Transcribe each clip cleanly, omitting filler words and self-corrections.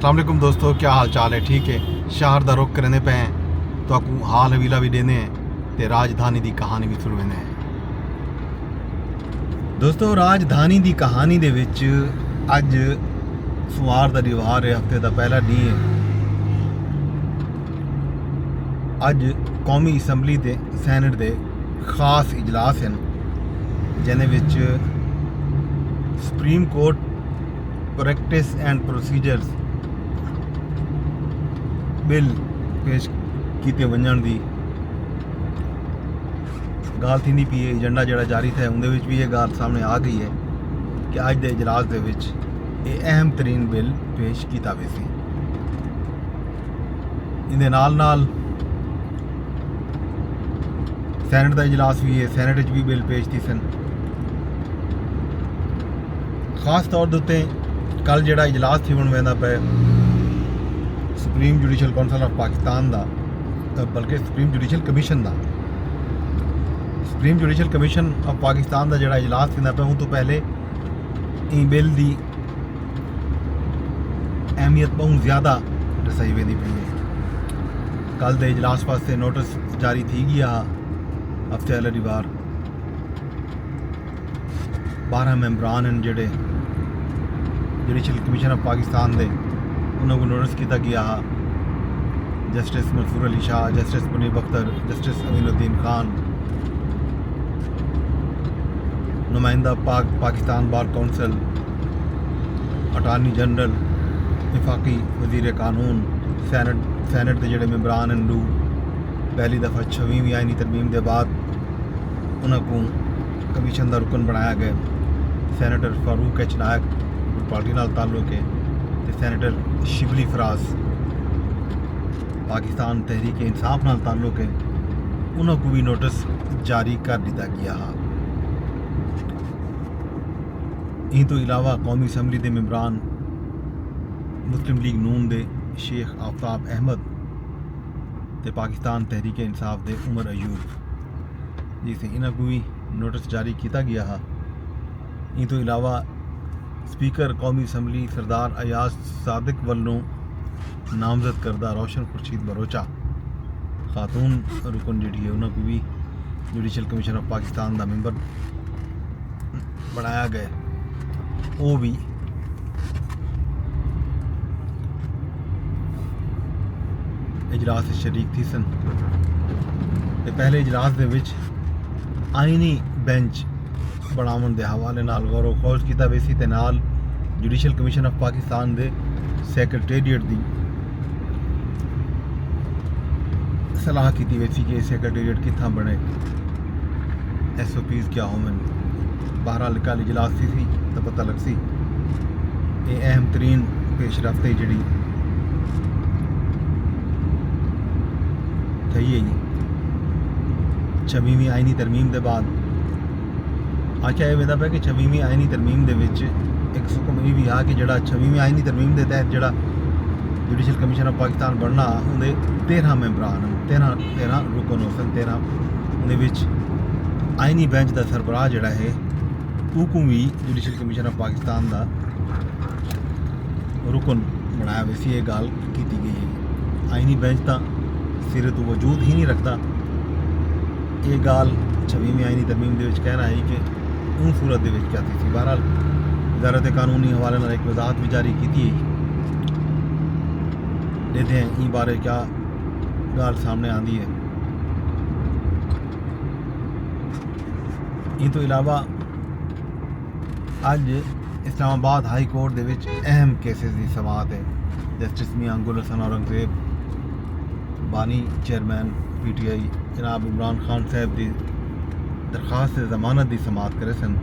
अस्सलाम वालेकुम दोस्तों, क्या हाल चाल है? ठीक है, शहर दा रुख करने पे हैं तो आपको हाल हवीला भी देने हैं ते राजधानी दी कहानी भी सुनवाने हैं। दोस्तों, राजधानी दी कहानी दे विच अज सोमवार दा दिवार है, हफ्ते दा पहला डी है। अज कौमी असैंबली दे सैनट दे खास इजलास हैं जिन्हें विच supreme court practice and procedures bill पेश किए वजन की गाल थी पी है। एजेंडा जोड़ा जारी था उनके भी ये गाल सामने आ गई है कि अज के इजलास के ये अहम तरीन बिल पेश किया वैसी। इनके नाल सैनट का इजलास भी है, सैनट भी बिल पेश थी सन। खास तौर के उत्ते कल जोड़ा इजलास थी वह पे supreme judicial council of Pakistan का, बल्कि सुप्रीम जुडिशल कमीशन का, supreme judicial commission of Pakistan का जोड़ा इजलास थी पे उन तो पहले ई बिल की अहमियत बहुत ज़्यादा दसाई वेंदी पई है। कल के इजलास वास्ते नोटिस जारी थी गया हफ्ते वाले बार 12 मैंबरान हैं जोड़े जुडिशल कमीशन ऑफ पाकिस्तान के, उन्होंने नोटिस किया गया। Justice Mansoor Ali Shah, justice Munib Akhtar, justice Aminuddin Khan, नुमाइंदा Pakistan bar council, attorney general, विफाकी वजीर कानून, सैनट के जोड़े मैंबरान हैं दू पहली दफ़ा 26वीं आईनी तरमीम के बाद उन्होंने कमीशन का रुकन बनाया गया। सैनेटर फारूक एच नायक पार्टी नाल ताल्लुक है तो सैनेटर शिबली फराज पाकिस्तान तहरीक इंसाफ नाल ताल्लुक है, उन्होंने भी नोटिस जारी कर दिता गया। इन तो इलावा कौमी असैंबली के मैंबरान मुस्लिम लीग नून के शेख आफ्ताब अहमद तो पाकिस्तान तहरीक इंसाफ के उमर अयूब जिसे इन्हों को भी नोटिस जारी किया गया। इन तो इलावा स्पीकर कौमी असैंबली सरदार अयाज सादिक वालों नामजद करदा रोशन खुर्शीद बरोचा खातून रुकन जी है उन्होंने भी जुडिशल कमीशन ऑफ पाकिस्तान का मैंबर बनाया गया। वो भी इजलास से शरीक थी सन। तो पहले इजलास के विच आईनी बेंच बनावन के हवाले नाल गौर खोज किया वैसी ते नाल जुडिशल कमीशन ऑफ पाकिस्तान के सैक्रटेरीएट की सलाह की वैसी कि सैक्रटेरीएट कितना बने, SOPs क्या होवन। 12 कल इजलास थी तो पता लग सी ये अहम तरीन पेशरफ्त है जी थी है। 26वीं आईनी तरमीम के बाद आख्या यह वेंदा पे कि 26वीं आईनी तरमीम के एक हुक्म यह भी आ कि जोड़ा 26वीं आईनी तरमीम के तहत जोड़ा जुडिशल कमीशन ऑफ पाकिस्तान बनना उनके 13 मैंबरान 13 रुकन हो सन। 13 उन्हें आईनी बेंच का सरबराह जोड़ा है उनको भी जुडिशल कमीशन ऑफ पाकिस्तान का रुकन बनाया वैसी ये गाल की गई है। आईनी बेंच तो सिरे तो वजूद ही नहीं रखता। ये गाल 26वीं आईनी तरमीम के कहना है कि उन सूरत क्या थी। बहरहाल वजारत कानूनी हवाले नाल एक वजाहत भी जारी की थी। देखते हैं इन बारे क्या गाल सामने आती है। इन तो इलावा अज इस्लामाबाद हाई कोर्ट के विच अहम केसेस की समात है। जस्टिस मियां गुल हसन औरंगजेब बानी चेयरमैन PTI जनाब इमरान खान साहब की दरखास्त जमानत की समात करे सन।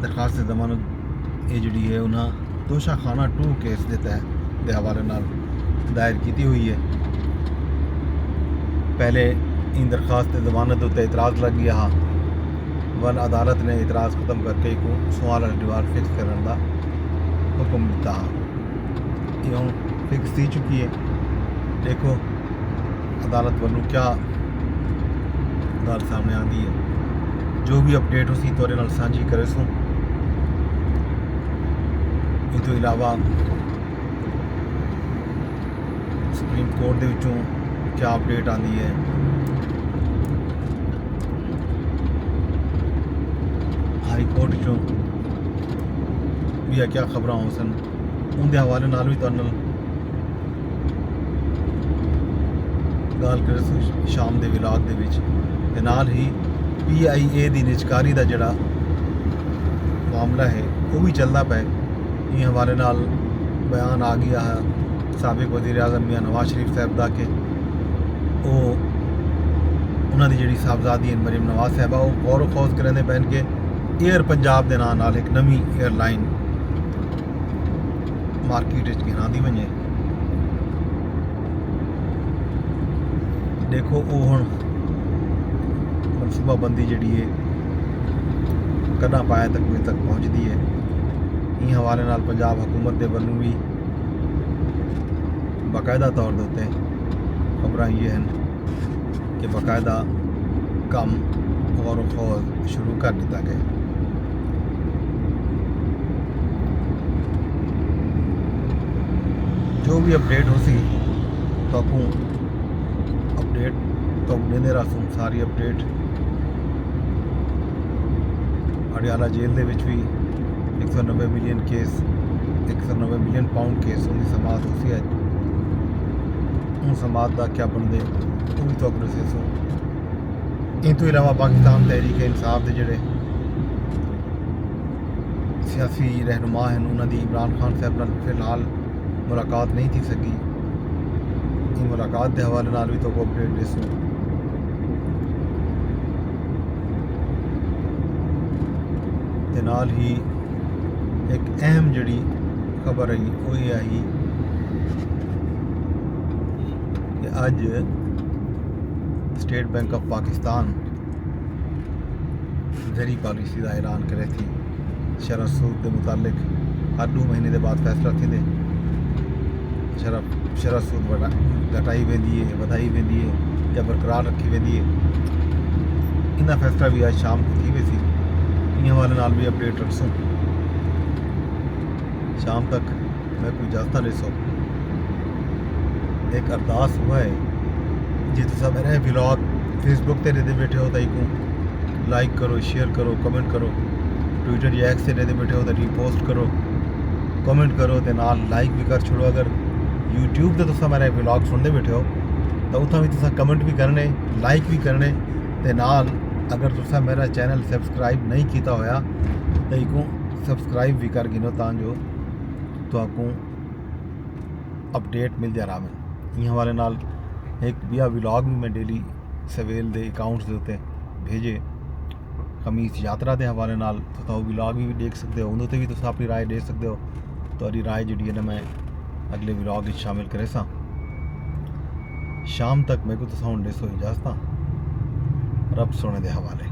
दरखास्त जमानत ये जी है उन्हें तोशाखाना 2 केस के तहत के हवाले नाल दायर की हुई है। पहले इन दरखास्त जमानत उत्ते इतराज़ लग गया वन अदालत ने इतराज़ खत्म करके को सवाल दीवार फिक्स करने का हुक्म दिता। ये हम फिक्स थी चुकी है। देखो अदालत वालों क्या गल सामने आती है। जो भी अपडेट उसी तौर नाल साझी करे सो। इन तो इलावा सुप्रीम कोर्ट दे विचों क्या अपडेट आती है, हाई कोर्ट चों भी क्या खबर हो सन, उनके हवाले नाल भी तुहाडे नाल गल कर शाम के विलाग दे विच ते नाल ही PIA की निजकारी का जोड़ा मामला है वो भी चलता पे। इस हवाले नाल बयान आ गया है साबिक वज़ीर आज़म मियां नवाज शरीफ साहब का कि वो उन्होंने जी साहबजादी मरीम नवाज साहबा वो गौर खौज करेंदे पैन के एयर पंजाब के नाम नाल एक नवी एयरलाइन मार्केट गिनाती वजे। देखो वो हुण मनसूबाबंदी जी है कदा पाया तक मेरे तक पहुँचती है। इस हवाले नाल पंजाब हुकूमत के वलों भी बाकायदा तौर के उत्ते खबर ये हैं कि बाकायदा काम गौर खौज शुरू कर दिता गया। जो भी अपडेट हो सी तो अपडेट तो देते रहसूँ सारी अपडेट। अडियाला जेल के विच भी 190 million case 190 million pound case उनकी समात हो सी है। उन समात का क्या बनते वो भी तो दसेसो। इन तो इलावा पाकिस्तान तहरीक इंसाफ के जोड़े सियासी रहनुमा हैं उन्होंने इमरान खान साहब नाल फिलहाल मुलाकात नहीं थी सकी। इस मुलाकात के हवाले नाल भी तो अपडेट दसूँ। ते नाल ही एक अहम जड़ी खबर आई वो ये आई कि अज स्टेट बैंक ऑफ पाकिस्तान ज़री पॉलिसी का ऐलान करे थी। शरह सूद के मुतालिक हर 2 महीने के बाद फैसला थी शरह सूद घटाई वेंदी है वधाई वेंदी है या बरकरार रखी वेंदी है। इनका फैसला भी आज शाम को थी वे सी। इन हवाले नाल भी अपडेट रखसूँ। शाम तक मैं कोई इजाजत ले सो। एक अरदास हुआ है जी तुम मेरे व्लॉग फेसबुक ते रहते बैठे हो तई को लाइक करो शेयर करो कमेंट करो। ट्विटर या एक्स से रहते बैठे हो तो रीपोस्ट करो कमेंट करो ते नाल लाइक भी कर छोड़ो। अगर यूट्यूब ते तुम मेरे व्लॉग सुनते बैठे हो तो उतना भी तुम कमेंट भी करने लाइक भी करने ते नाल अगर तुम मेरा चैनल सबसक्राइब नहीं किया होया तो को सबसक्राइब भी कर गिनो तां जो तो अपडेट मिलते रहें। इस हवाले नाल एक बिया व्लॉग भी मैं डेली सवेल के अकाउंट्स के उत्ते भेजे खमीस यात्रा के हवाले नाल तो व्लॉग भी देख सकते हो। उन्होंने भी तुम अपनी राय दे सकते हो। तो राय जी है ना मैं अगले व्लॉग शामिल करे सा। शाम तक मेरे को तो दसो इजाजत रब सोने के हवाले।